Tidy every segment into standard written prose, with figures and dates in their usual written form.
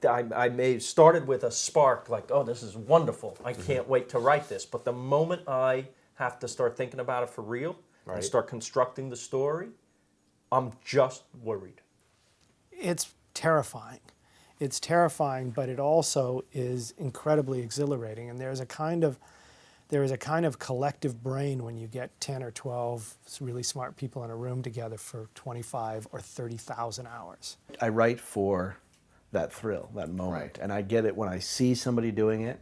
I may have started with a spark, like, oh, this is wonderful. I can't wait to write this. But the moment I have to start thinking about it for real and start constructing the story, I'm just worried. It's terrifying. It's terrifying, but it also is incredibly exhilarating. And there is a kind of collective brain when you get 10 or 12 really smart people in a room together for 25 or 30,000 hours. I write for that thrill, that moment. And I get it when I see somebody doing it,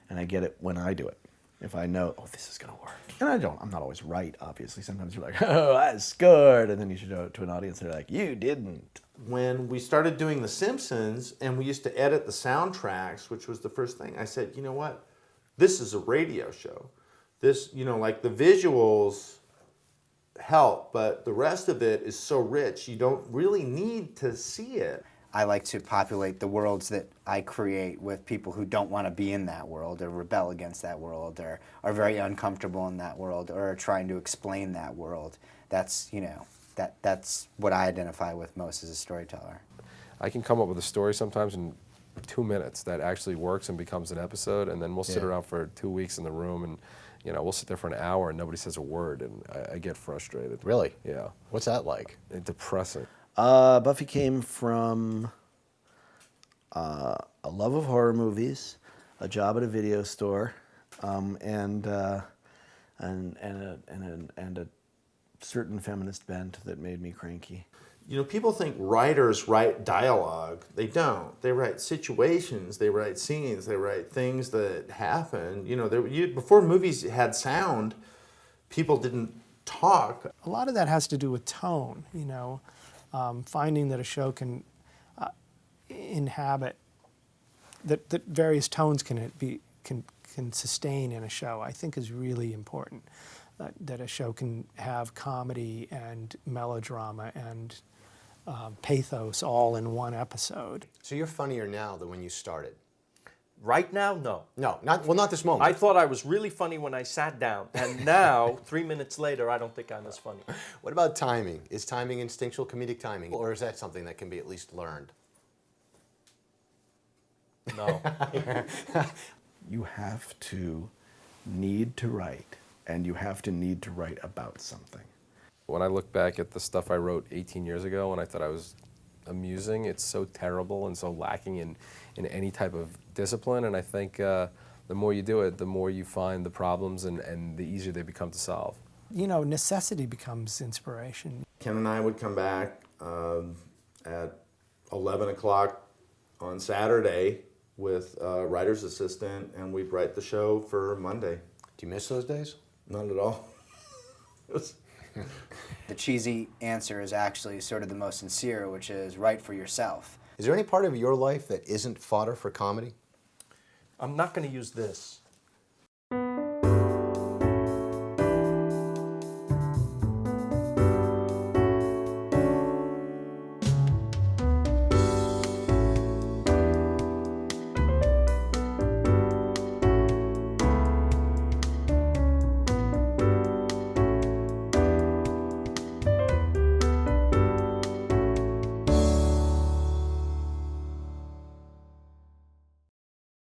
and I get it when I do it. If I know, oh, this is gonna work. And I'm not always right, obviously. Sometimes you're like, oh, I scored. And then you should show it to an audience, and they're like, you didn't. When we started doing The Simpsons and we used to edit the soundtracks, which was the first thing, I said, you know what? This is a radio show. This, like the visuals help, but the rest of it is so rich, you don't really need to see it. I like to populate the worlds that I create with people who don't want to be in that world or rebel against that world or are very uncomfortable in that world or are trying to explain that world. That's, that's what I identify with most as a storyteller. I can come up with a story sometimes in 2 minutes that actually works and becomes an episode, and then we'll sit around for 2 weeks in the room and we'll sit there for an hour and nobody says a word, and I get frustrated. Really? Yeah. What's that like? It's depressing. Buffy came from a love of horror movies, a job at a video store, and a certain feminist bent that made me cranky. People think writers write dialogue. They don't. They write situations, they write scenes, they write things that happen. Before movies had sound, people didn't talk. A lot of that has to do with tone, finding that a show can inhabit, that various tones can sustain in a show, I think is really important. That a show can have comedy and melodrama and pathos all in one episode. So you're funnier now than when you started? Right now, no. No, not this moment. I thought I was really funny when I sat down, and now, 3 minutes later, I don't think I'm as funny. What about timing? Is timing instinctual comedic timing, or is that something that can be at least learned? No. You have to need to write, and you have to need to write about something. When I look back at the stuff I wrote 18 years ago and I thought I was amusing, it's so terrible and so lacking in any type of discipline, and I think the more you do it, the more you find the problems and the easier they become to solve. Necessity becomes inspiration. Ken and I would come back at 11 o'clock on Saturday with a writer's assistant, and we'd write the show for Monday. Do you miss those days? Not at all. The cheesy answer is actually sort of the most sincere, which is write for yourself. Is there any part of your life that isn't fodder for comedy? I'm not going to use this.